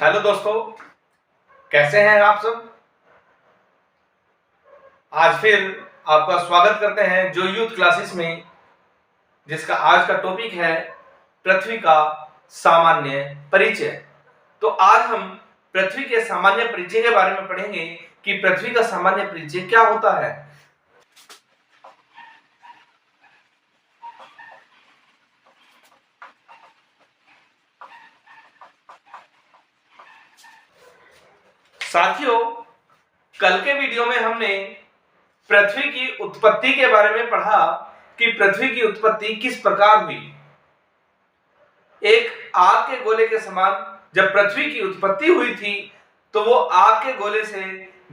Hello दोस्तों, कैसे हैं आप सब। आज फिर आपका स्वागत करते हैं जो यूथ क्लासेस में, जिसका आज का टॉपिक है पृथ्वी का सामान्य परिचय। तो आज हम पृथ्वी के सामान्य परिचय के बारे में पढ़ेंगे कि पृथ्वी का सामान्य परिचय क्या होता है। साथियों, कल के वीडियो में हमने पृथ्वी की उत्पत्ति के बारे में पढ़ा कि पृथ्वी की उत्पत्ति किस प्रकार हुई। एक आग के गोले के समान जब पृथ्वी की उत्पत्ति हुई थी तो वो आग के गोले से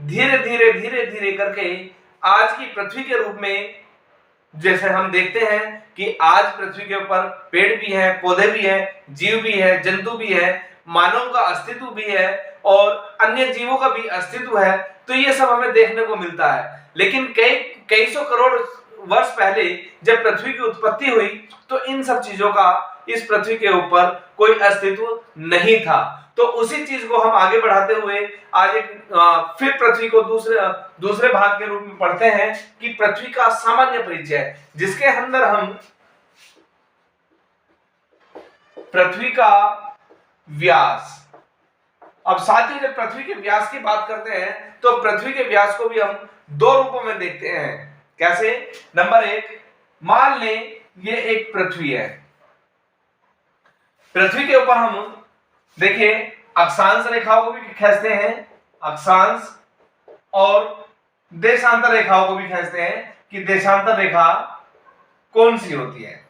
धीरे धीरे करके आज की पृथ्वी के रूप में, जैसे हम देखते हैं कि आज पृथ्वी के ऊपर पेड़ भी हैं, पौधे भी हैं, जीव भी है, जंतु भी है, मानव का अस्तित्व भी है और अन्य जीवों का भी अस्तित्व है। तो ये सब हमें देखने को मिलता है। लेकिन कई सौ करोड़ वर्ष पहले जब पृथ्वी की उत्पत्ति हुई तो इन सब चीजों का इस पृथ्वी के ऊपर कोई अस्तित्व नहीं था। तो उसी चीज को हम आगे बढ़ाते हुए आज फिर पृथ्वी को दूसरे भाग के रूप में पढ़ते हैं कि पृथ्वी का सामान्य परिचय, जिसके अंदर हम पृथ्वी का व्यास। अब साथ ही जब पृथ्वी के व्यास की बात करते हैं तो पृथ्वी के व्यास को भी हम दो रूपों में देखते हैं। कैसे? नंबर एक, मान लें ये एक पृथ्वी है। पृथ्वी के ऊपर हम देखिए अक्षांश रेखाओं को भी खींचते हैं, अक्षांश, और देशांतर रेखाओं को भी खींचते हैं कि देशांतर रेखा कौन सी होती है।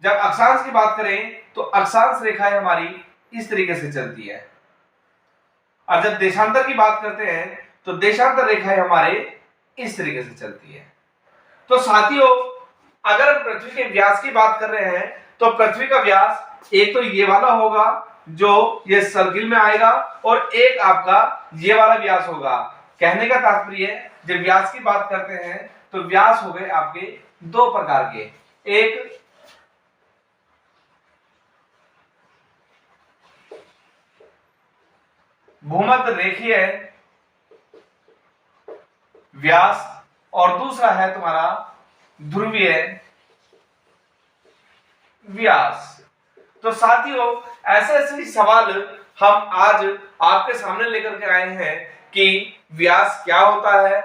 जब अक्षांश की बात करें तो अक्षांश रेखाएं हमारी इस तरीके से चलती है, और जब देशांतर की बात करते हैं तो देशांतर रेखाएं हमारे इस तरीके से चलती है। तो साथियों, अगर हम पृथ्वी के व्यास की बात कर रहे हैं तो पृथ्वी का व्यास एक तो ये वाला होगा जो ये सर्किल में आएगा, और एक आपका ये वाला व्यास होगा। कहने का तात्पर्य जब व्यास की बात करते हैं तो व्यास हो गए आपके दो प्रकार के, एक भूमध्य रेखीय व्यास और दूसरा है तुम्हारा ध्रुवीय व्यास। तो साथियों, ऐसे सवाल हम आज आपके सामने लेकर के आए हैं कि व्यास क्या होता है,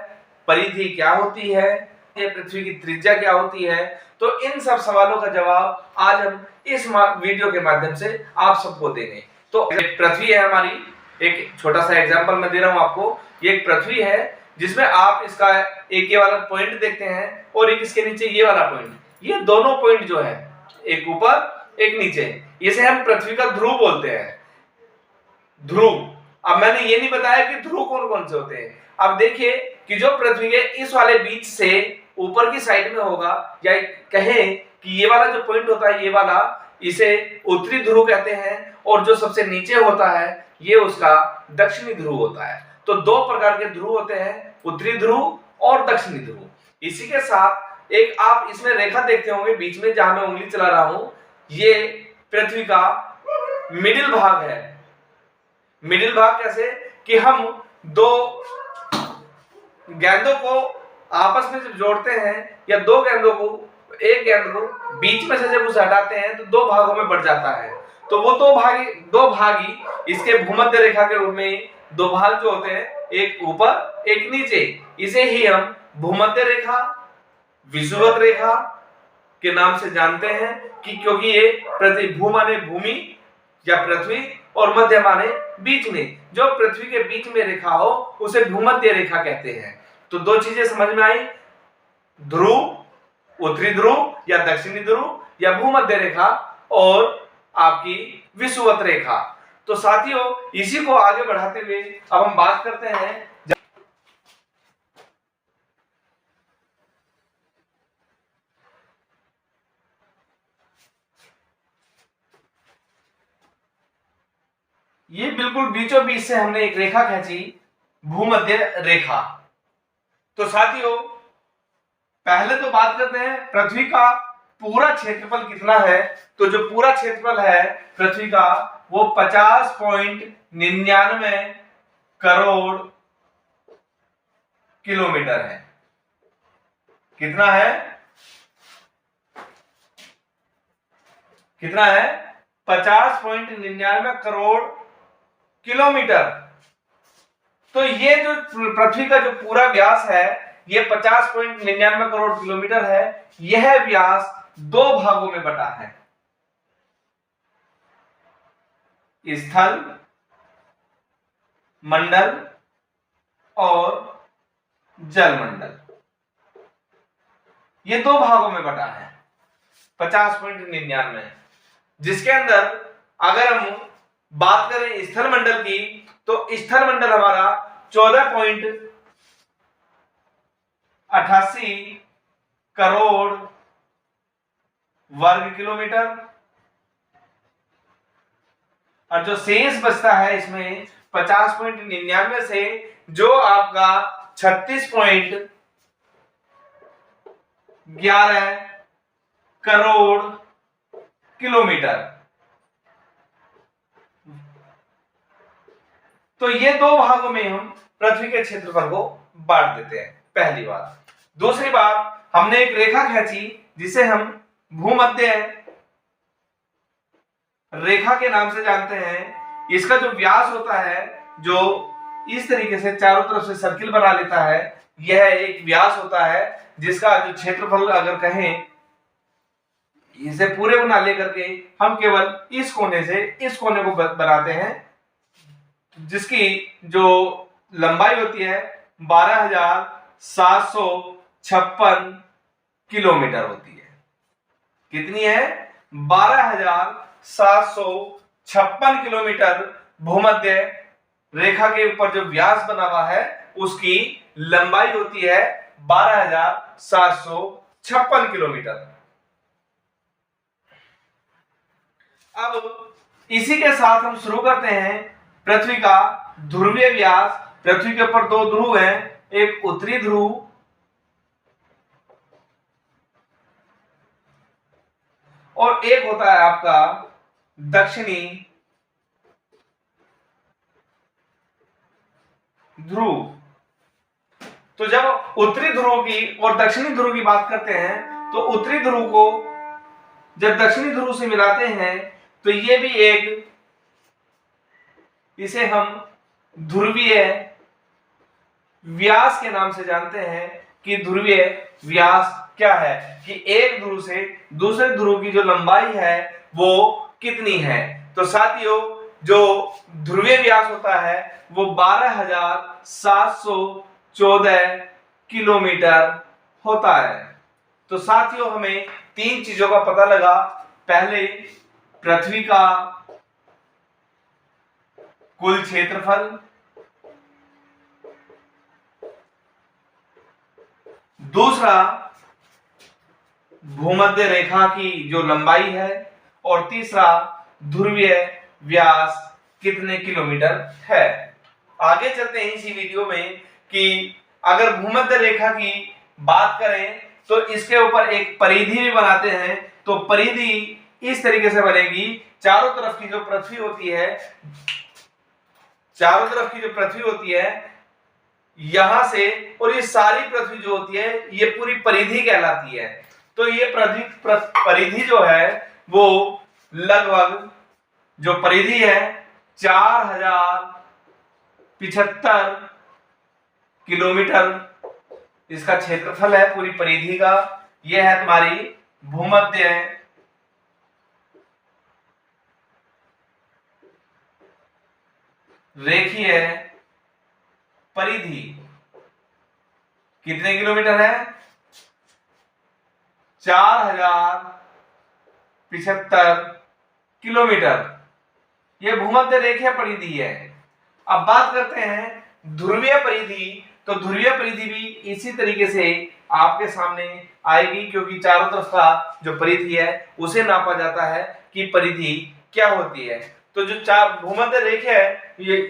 परिधि क्या होती है, पृथ्वी की त्रिज्या क्या होती है। तो इन सब सवालों का जवाब आज हम इस वीडियो के माध्यम से आप सबको देंगे। तो पृथ्वी है हमारी, एक छोटा सा एग्जांपल मैं दे रहा हूं आपको। ये एक पृथ्वी है जिसमें आप इसका एक ये वाला पॉइंट देखते हैं और एक इसके नीचे ये वाला पॉइंट। ये दोनों पॉइंट जो है, एक ऊपर एक नीचे, इसे हम पृथ्वी का ध्रुव बोलते हैं। ध्रुव। अब मैंने ये नहीं बताया कि ध्रुव कौन कौन से होते हैं। अब देखिए कि जो पृथ्वी के इस वाले बीच से ऊपर की साइड में होगा, या कहें कि ये वाला जो पॉइंट होता है, ये वाला, इसे उत्तरी ध्रुव कहते हैं, और जो सबसे नीचे होता है ये उसका दक्षिणी ध्रुव होता है। तो दो प्रकार के ध्रुव होते हैं, उत्तरी ध्रुव और दक्षिणी ध्रुव। इसी के साथ एक आप इसमें रेखा देखते होंगे बीच में, जहां मैं उंगली चला रहा हूं, ये पृथ्वी का मिडिल भाग है। मिडिल भाग कैसे? कि हम दो गेंदों को आपस में जब जोड़ते हैं, या दो गेंदों को, एक गेंद को बीच में से जब उसे हटाते हैं तो दो भागों में बढ़ जाता है। तो वो दो भागी इसके भूमध्य रेखा के रूप में दो भाग जो होते हैं, एक ऊपर एक नीचे, इसे ही हम भूमध्य रेखा, विषुवत रेखा के नाम से जानते हैं। कि क्योंकि ये भू माने भूमि या पृथ्वी, और मध्य माने बीच में, जो पृथ्वी के बीच में रेखा हो उसे भूमध्य रेखा कहते हैं। तो दो चीजें समझ में आई, ध्रुव, उत्तरी ध्रुव या दक्षिणी ध्रुव, या भूमध्य रेखा और आपकी विषुवत रेखा। तो साथियों, इसी को आगे बढ़ाते हुए अब हम बात करते हैं ये बिल्कुल बीचों बीच से हमने एक रेखा खींची, भूमध्य रेखा। तो साथियों, पहले तो बात करते हैं पृथ्वी का पूरा क्षेत्रफल कितना है, तो जो पूरा क्षेत्रफल है पृथ्वी का वो 50.99 करोड़ किलोमीटर है। कितना है? कितना है? 50.99 करोड़ किलोमीटर। तो ये जो पृथ्वी का जो पूरा व्यास है ये 50.99 करोड़ किलोमीटर है। यह व्यास दो भागों में बटा है, स्थल मंडल और जल मंडल। ये दो भागों में बटा है 50.99, जिसके अंदर अगर हम बात करें स्थल मंडल की तो स्थल मंडल हमारा 14.88 करोड़ वर्ग किलोमीटर, और जो शेष बचता है इसमें 50.99 से जो आपका 36.11 करोड़ किलोमीटर। तो ये दो भागों में हम पृथ्वी के क्षेत्रफल को बांट देते हैं, पहली बात। दूसरी बात, हमने एक रेखा खींची जिसे हम भूमध्य रेखा के नाम से जानते हैं। इसका जो व्यास होता है, जो इस तरीके से चारों तरफ से सर्किल बना लेता है, यह एक व्यास होता है जिसका जो क्षेत्रफल अगर कहें इसे पूरे बना लेकर के हम केवल इस कोने से इस कोने को बनाते हैं, जिसकी जो लंबाई होती है 12,756 किलोमीटर होती है। कितनी है? 12,756 किलोमीटर भूमध्य रेखा के ऊपर जो व्यास बना हुआ है उसकी लंबाई होती है 12,756 किलोमीटर। अब इसी के साथ हम शुरू करते हैं पृथ्वी का ध्रुवीय व्यास। पृथ्वी के ऊपर दो ध्रुव हैं, एक उत्तरी ध्रुव और एक होता है आपका दक्षिणी ध्रुव। तो जब उत्तरी ध्रुव की और दक्षिणी ध्रुव की बात करते हैं तो उत्तरी ध्रुव को जब दक्षिणी ध्रुव से मिलाते हैं तो ये भी एक, इसे हम ध्रुवीय व्यास के नाम से जानते हैं कि ध्रुवीय व्यास क्या है, कि एक ध्रुव से दूसरे ध्रुव की जो लंबाई है वो कितनी है। तो साथियों जो ध्रुवीय व्यास होता है वो 12,714 किलोमीटर होता है। तो साथियों हमें तीन चीजों का पता लगा। पहले पृथ्वी का कुल क्षेत्रफल, दूसरा भूमध्य रेखा की जो लंबाई है, और तीसरा ध्रुवीय व्यास कितने किलोमीटर है। आगे चलते हैं इसी वीडियो में कि अगर भूमध्य रेखा की बात करें तो इसके ऊपर एक परिधि भी बनाते हैं। तो परिधि इस तरीके से बनेगी, चारों तरफ की जो पृथ्वी होती है, चारों तरफ की जो पृथ्वी होती है यहां से, और ये सारी पृथ्वी जो होती है ये पूरी परिधि कहलाती है। तो ये परिधि जो है वो लगभग जो परिधि है 4,075 किलोमीटर इसका क्षेत्रफल है पूरी परिधि का। यह है तुम्हारी भूमध्य रेखीय परिधि। कितने किलोमीटर है? 4,075 किलोमीटर। यह भूमध्य रेखीय परिधि है। अब बात करते हैं ध्रुवीय परिधि। तो ध्रुवीय परिधि भी इसी तरीके से आपके सामने आएगी, क्योंकि चारों तरफ का जो परिधि है उसे नापा जाता है कि परिधि क्या होती है। तो जो चार भूमध्य रेखा है, ये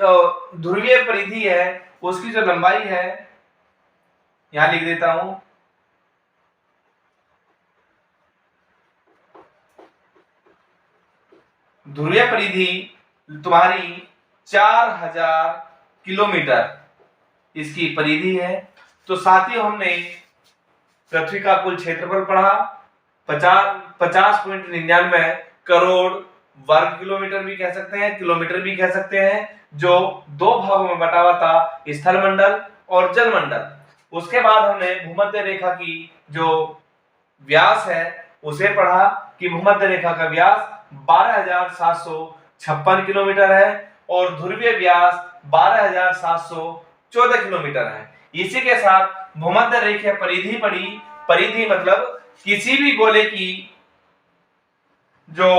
ध्रुवीय परिधि है, उसकी जो लंबाई है यहां लिख देता हूं ध्रुवीय परिधि तुम्हारी 4000 किलोमीटर इसकी परिधि है। तो साथियों हमने पृथ्वी का कुल क्षेत्रफल पढ़ा 50.99 करोड़ वर्ग किलोमीटर भी कह सकते हैं, किलोमीटर भी कह सकते हैं, जो दो भागों में बटा हुआ था, स्थल मंडल और जल मंडल। उसके बाद हमने भूमध्य रेखा की जो व्यास है उसे पढ़ा कि भूमध्य रेखा का व्यास 12,756 किलोमीटर है और ध्रुवीय व्यास 12,714 किलोमीटर है। इसी के साथ भूमध्य रेखा परिधि पढ़ी। परिधि मतलब किसी भी गोले की जो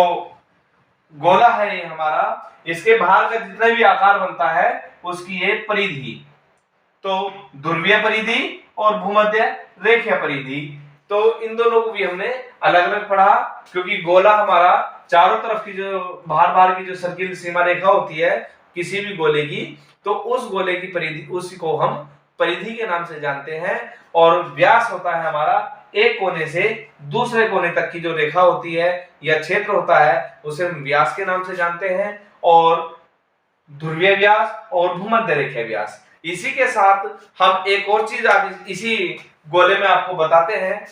गोला है ये हमारा, इसके बाहर का जितना भी आकार बनता है उसकी ये परिधि। तो ध्रुवीय परिधि और भूमध्य रेखीय परिधि, तो इन दोनों को भी हमने अलग अलग पढ़ा, क्योंकि गोला हमारा चारों तरफ की जो बाहर की जो सर्किल सीमा रेखा होती है किसी भी गोले की, तो उस गोले की परिधि, उसी को हम परिधि के नाम से जानते हैं। और व्यास होता है हमारा एक कोने से दूसरे कोने तक की जो रेखा होती है या क्षेत्र होता है उसे हम व्यास के नाम से जानते हैं, और ध्रुवीय व्यास और भूमध्य रेखीय व्यास। इसी के साथ हम एक और चीज आगे इसी गोले में आपको बताते हैं।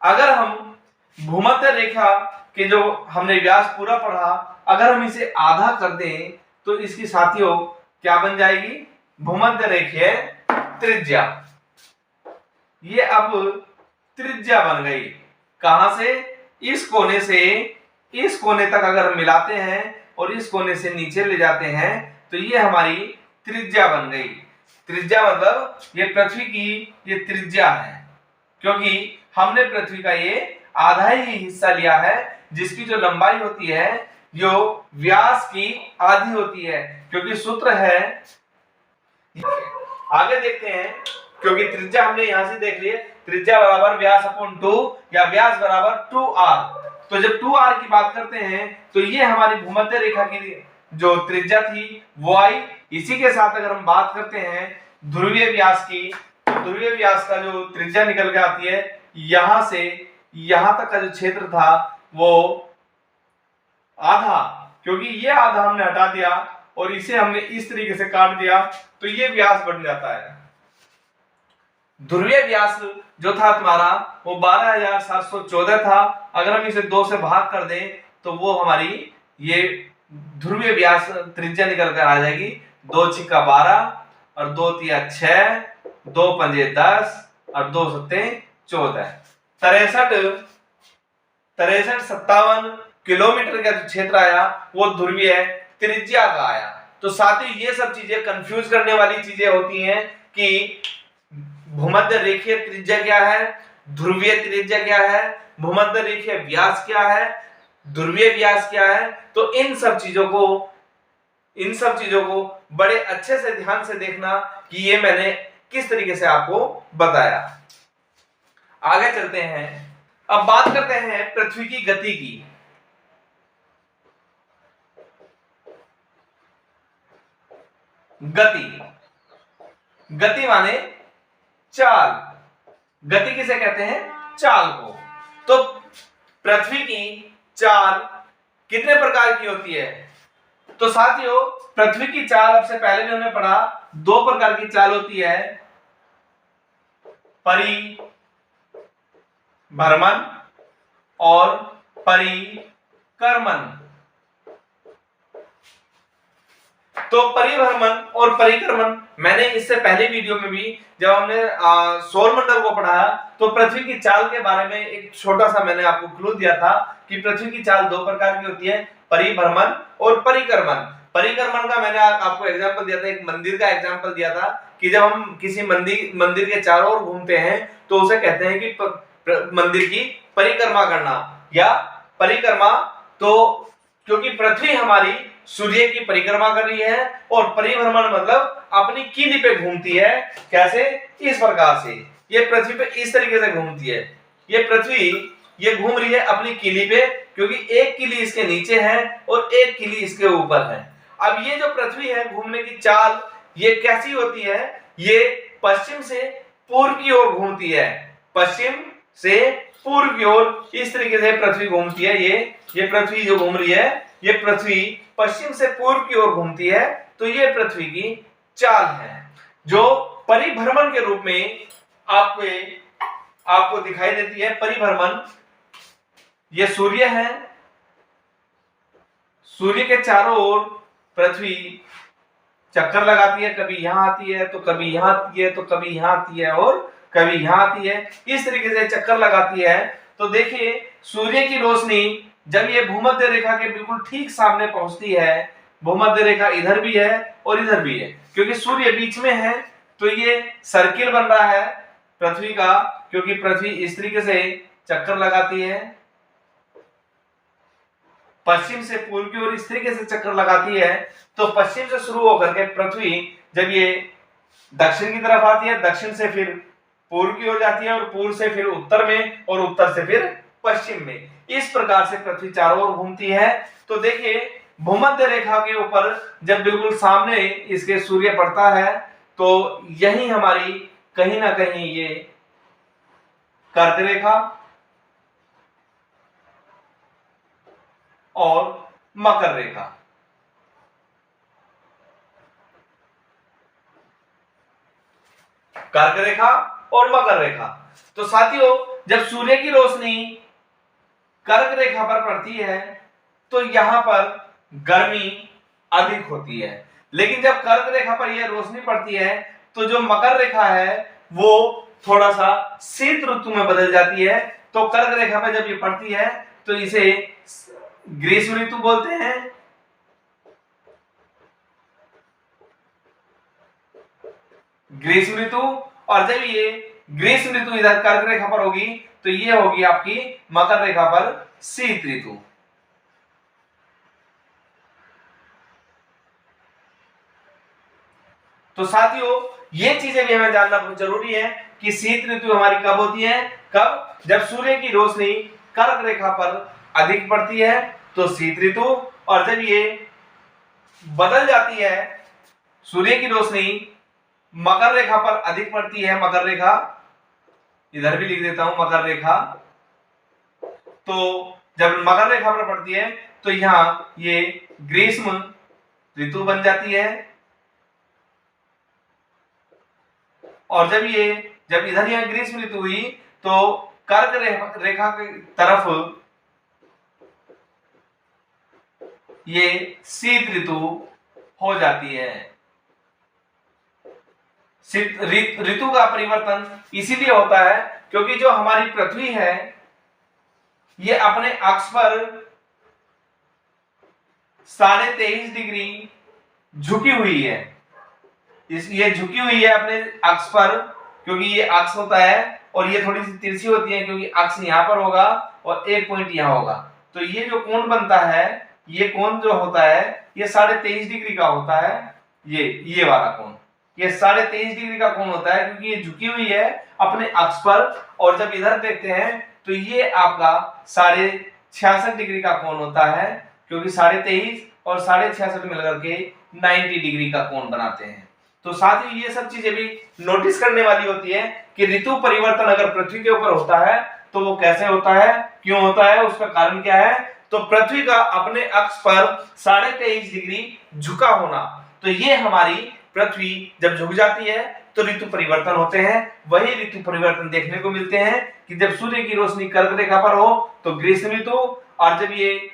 अगर हम भूमध्य रेखा के जो हमने व्यास पूरा पढ़ा, अगर हम इसे आधा कर दें तो इसकी साथियों क्या बन जाएगी? भूमध्य रेखीय त्रिज्या। ये अब त्रिज्या बन गई। कहां से? इस कोने से इस कोने तक अगर हम मिलाते हैं और इस कोने से नीचे ले जाते हैं तो ये हमारी त्रिज्या बन गई। त्रिज्या मतलब ये पृथ्वी की ये त्रिज्या है, क्योंकि हमने पृथ्वी का ये आधा ही हिस्सा लिया है, जिसकी जो लंबाई होती है जो व्यास की आधी होती है, क्योंकि सूत्र है। आगे देखते हैं, क्योंकि त्रिज्या हमने यहां से देख ली, त्रिज्या बराबर व्यास अपॉन 2 या व्यास बराबर 2r। तो जब 2r की बात करते हैं तो ये हमारी भूमध्य रेखा की जो त्रिज्या थी वो आई। इसी के साथ अगर हम बात करते हैं ध्रुवीय व्यास की, तो ध्रुवीय व्यास का जो त्रिज्या निकल के आती है, यहां से यहां तक का जो क्षेत्र था वो आधा, क्योंकि ये आधा हमने हटा दिया और इसे हमने इस तरीके से काट दिया तो ये व्यास बन जाता है। ध्रुवीय व्यास जो था तुम्हारा वो 12,714 था। अगर हम इसे 2 से भाग कर दें तो वो हमारी ये ध्रुवीय व्यास त्रिज्या निकल कर आ जाएगी। 2 छिक्का 12 और 2 तिया 6, 2 पंजे 10 और 2 सत्ते 14। 63 किलोमीटर का क्षेत्र आया वो ध्रुवीय त्रिज्या का आया। तो साथ ही ये सब चीजें कंफ्यूज करने वाली चीजें होती हैं कि भूमध्य रेखीय त्रिज्या क्या है, ध्रुवीय त्रिज्या क्या है, भूमध्य रेखीय व्यास क्या है, ध्रुवीय व्यास क्या है। तो इन सब चीजों को बड़े अच्छे से ध्यान से देखना कि ये मैंने किस तरीके से आपको बताया। आगे चलते हैं, अब बात करते हैं पृथ्वी की गति की। गति माने चाल। गति किसे कहते हैं? चाल को। तो पृथ्वी की चाल कितने प्रकार की होती है? तो साथियों पृथ्वी की चाल अब से पहले भी हमने पढ़ा, 2 प्रकार की चाल होती है, परिभ्रमण और परिक्रमण। तो परिभ्रमण और परिक्रमण मैंने इससे पहले वीडियो में भी जब हमने सौर मंडल को पढ़ाया तो पृथ्वी की चाल के बारे में एक छोटा सा मैंने आपको क्लू दिया था कि पृथ्वी की चाल 2 प्रकार की होती है, परिभ्रमण और परिक्रमण। परिक्रमण का मैंने आपको एग्जांपल दिया था, एक मंदिर का एग्जांपल दिया था कि जब हम किसी मंदिर के चारों ओर घूमते हैं तो उसे कहते हैं कि मंदिर की परिक्रमा करना या परिक्रमा। तो क्योंकि पृथ्वी हमारी सूर्य की परिक्रमा कर रही है और परिभ्रमण मतलब अपनी कीली पे घूमती है। कैसे? इस प्रकार से ये पृथ्वी पे इस तरीके से घूमती है। ये पृथ्वी ये घूम रही है अपनी कीली पे, क्योंकि एक कीली इसके नीचे है और एक कीली इसके ऊपर है। अब ये जो पृथ्वी है घूमने की चाल ये कैसी होती है? ये पश्चिम से पूर्व की ओर घूमती है, पश्चिम से पूर्व की ओर इस तरीके से पृथ्वी घूमती है। ये पृथ्वी जो घूम रही है, ये पृथ्वी पश्चिम से पूर्व की ओर घूमती है। तो ये पृथ्वी की चाल है जो परिभ्रमण के रूप में आपको दिखाई देती है। परिभ्रमण, ये सूर्य है, सूर्य के चारों ओर पृथ्वी चक्कर लगाती है, कभी यहां आती है तो कभी यहां आती है तो कभी यहां आती है और कभी यहां आती है, इस तरीके से चक्कर लगाती है। तो देखिए सूर्य की रोशनी जब ये भूमध्य रेखा के बिल्कुल ठीक सामने पहुंचती है, भूमध्य रेखा इधर भी है और इधर भी है, क्योंकि सूर्य बीच में है तो ये सर्किल बन रहा है पृथ्वी का, क्योंकि पृथ्वी इस तरीके से चक्कर लगाती है, पश्चिम से पूर्व की ओर इस तरीके से चक्कर लगाती है। तो पश्चिम से शुरू होकर के पृथ्वी जब ये दक्षिण की तरफ आती है, दक्षिण से फिर पूर्व की ओर जाती है और पूर्व से फिर उत्तर में और उत्तर से फिर पश्चिम में, इस प्रकार से पृथ्वी चारों ओर घूमती है। तो देखिए भूमध्य रेखा के ऊपर जब बिल्कुल सामने इसके सूर्य पड़ता है तो यही हमारी कहीं ना कहीं ये कर्क रेखा और मकर रेखा, कर्क रेखा और मकर रेखा। तो साथियों जब सूर्य की रोशनी कर्क रेखा पर पड़ती है तो यहां पर गर्मी अधिक होती है, लेकिन जब कर्क रेखा पर यह रोशनी पड़ती है तो जो मकर रेखा है वो थोड़ा सा शीत ऋतु में बदल जाती है। तो कर्क रेखा पर जब ये पड़ती है तो इसे ग्रीष्म ऋतु बोलते हैं, ग्रीष्म ऋतु। और जब ये ग्रीष्म ऋतु इधर कर्क रेखा पर होगी तो ये होगी आपकी मकर रेखा पर शीत ऋतु। तो साथियों ये चीजें भी हमें जानना बहुत जरूरी है कि शीत ऋतु हमारी कब होती है, कब, जब सूर्य की रोशनी कर्क रेखा पर अधिक पड़ती है तो शीत ऋतु, और जब ये बदल जाती है, सूर्य की रोशनी मकर रेखा पर अधिक पड़ती है, मकर रेखा इधर भी लिख देता हूं मकर रेखा, तो जब मकर रेखा पर पड़ती है तो यहां ये ग्रीष्म ऋतु बन जाती है। और जब इधर यहां ग्रीष्म ऋतु हुई तो कर्क रेखा की तरफ ये शीत ऋतु हो जाती है। ऋतु का परिवर्तन इसीलिए होता है क्योंकि जो हमारी पृथ्वी है ये अपने अक्ष पर 23.5 डिग्री झुकी हुई है। ये झुकी हुई है अपने अक्ष पर, क्योंकि ये अक्ष होता है और ये थोड़ी सी तिरछी होती है क्योंकि अक्ष यहाँ पर होगा और एक पॉइंट यहाँ होगा। तो ये जो कोण बनता है, ये कोण जो होता है ये 23.5 डिग्री का होता है। ये वाला कोण ये 23.5 डिग्री का कोण होता है क्योंकि ये झुकी हुई है अपने अक्ष पर। और जब इधर देखते हैं तो ये आपका 66.5 डिग्री का कोण होता है, क्योंकि 23.5 और 66.5 मिलकर के 90 डिग्री का कोण बनाते हैं। तो साथ ही ये सब चीजें भी नोटिस करने वाली होती है कि ऋतु परिवर्तन अगर पृथ्वी के ऊपर होता है तो वो कैसे होता है, क्यों होता है, उसका कारण क्या है। तो पृथ्वी का अपने अक्ष पर 23.5 डिग्री झुका होना, तो ये हमारी पृथ्वी जब झुक जाती है तो ऋतु परिवर्तन होते हैं। वही ऋतु परिवर्तन देखने को मिलते हैं कि जब सूर्य की रोशनी कर्क रेखा पर हो तो ग्रीष्म ऋतु, और जब ये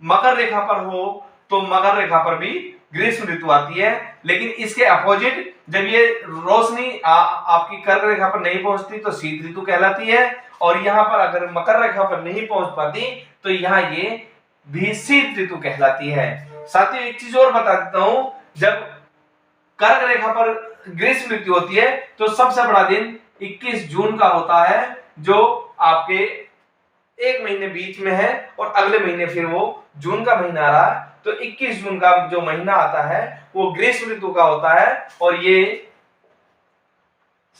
मकर रेखा पर हो तो मकर रेखा पर भी ग्रीष्म ऋतु आती है। लेकिन इसके अपोजिट जब ये रोशनी आपकी कर्क रेखा पर नहीं पहुंचती तो शीत ऋतु कहलाती है, और यहाँ पर अगर मकर रेखा पर नहीं पहुंच पाती तो यहाँ ये भी शीत ऋतु कहलाती है। साथ ही एक चीज और बता देता हूं, जब कर्क रेखा पर ग्रीष्म ऋतु होती है तो सबसे बड़ा दिन 21 जून का होता है, जो आपके एक महीने बीच में है और अगले महीने फिर वो जून का महीना आ रहा है। तो 21 जून का जो महीना आता है वो ग्रीष्म ऋतु का होता है और ये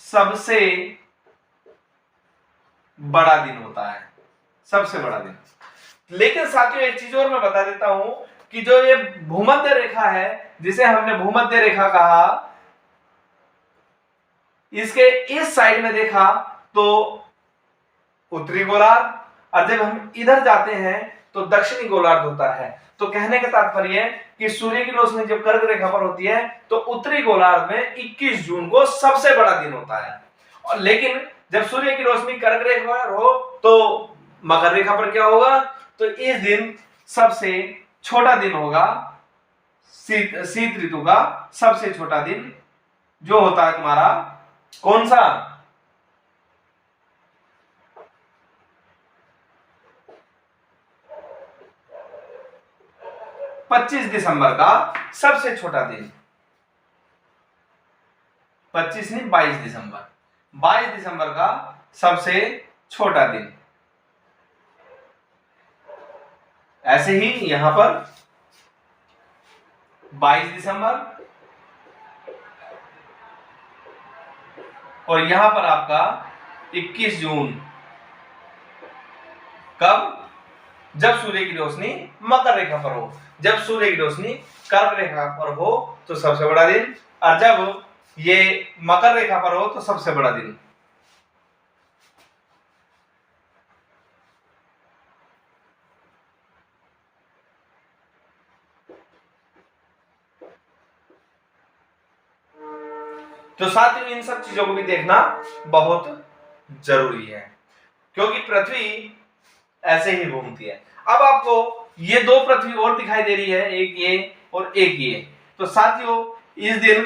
सबसे बड़ा दिन होता है, सबसे बड़ा दिन। लेकिन साथियों एक चीज और मैं बता देता हूं कि जो ये भूमध्य रेखा है, जिसे हमने भूमध्य रेखा कहा, इसके इस साइड में देखा तो उत्तरी गोलार्ध, और जब हम इधर जाते हैं तो दक्षिणी गोलार्ध होता है। तो कहने का तात्पर्य है कि सूर्य की रोशनी जब कर्क रेखा पर होती है तो उत्तरी गोलार्ध में 21 जून को सबसे बड़ा दिन होता है, और लेकिन जब सूर्य की रोशनी कर्क रेखा पर हो तो मकर रेखा पर क्या होगा, तो इस दिन सबसे छोटा दिन होगा, शीत ऋतु का सबसे छोटा दिन जो होता है तुम्हारा कौन सा, 25 दिसंबर का सबसे छोटा दिन, 25 नहीं 22 दिसंबर, 22 दिसंबर का सबसे छोटा दिन। ऐसे ही यहां पर 22 दिसंबर, और यहां पर आपका 21 जून, कब, जब सूर्य की रोशनी मकर रेखा पर हो। जब सूर्य की रोशनी कर्क रेखा पर हो तो सबसे बड़ा दिन, और जब ये मकर रेखा पर हो तो सबसे बड़ा दिन। तो साथियों इन सब चीजों को भी देखना बहुत जरूरी है, क्योंकि पृथ्वी ऐसे ही घूमती है। अब आपको ये दो पृथ्वी और दिखाई दे रही है, एक ये और एक ये। तो साथियों इस दिन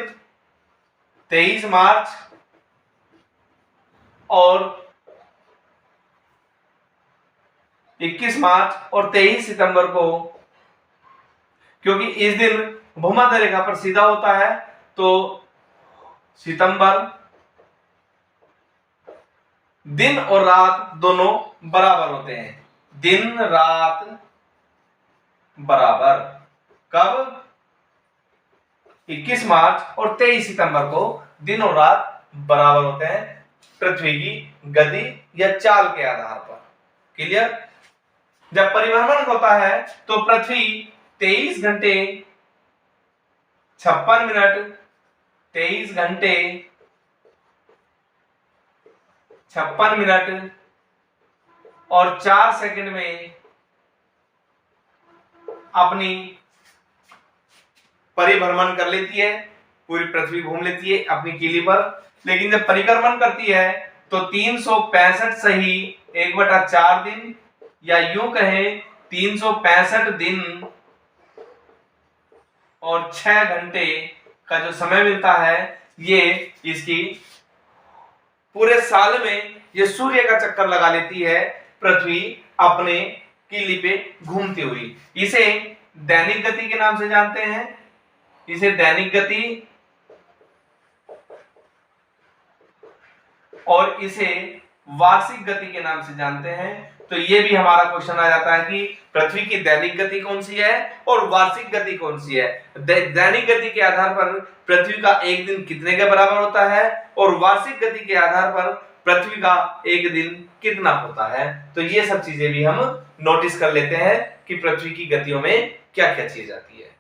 23 मार्च और 21 मार्च और 23 सितंबर को, क्योंकि इस दिन भूमध्य रेखा पर सीधा होता है तो सितंबर दिन और रात दोनों बराबर होते हैं, दिन रात बराबर। कब, 21 मार्च और 23 सितंबर को दिन और रात बराबर होते हैं पृथ्वी की गति या चाल के आधार पर। क्लियर। जब परिभ्रमण होता है तो पृथ्वी 23 घंटे 56 मिनट 23 घंटे 56 मिनट और 4 सेकंड में अपनी परिभ्रमण कर लेती है, पूरी पृथ्वी घूम लेती है अपनी किली पर। लेकिन जब परिक्रमण करती है तो 365 सही 1/4 दिन, या यूं कहें 365 दिन और 6 घंटे का जो समय मिलता है, ये इसकी पूरे साल में ये सूर्य का चक्कर लगा लेती है पृथ्वी अपने किली पे घूमती हुई। इसे दैनिक गति के नाम से जानते हैं, इसे दैनिक गति, और इसे वार्षिक गति के नाम से जानते हैं। तो ये भी हमारा क्वेश्चन आ जाता है कि पृथ्वी की दैनिक गति कौन सी है और वार्षिक गति कौन सी है। दैनिक गति के आधार पर पृथ्वी का एक दिन कितने के बराबर होता है और वार्षिक गति के आधार पर पृथ्वी का एक दिन कितना होता है। तो ये सब चीजें भी हम नोटिस कर लेते हैं कि पृथ्वी की गतियों में क्या क्या चीज आती है।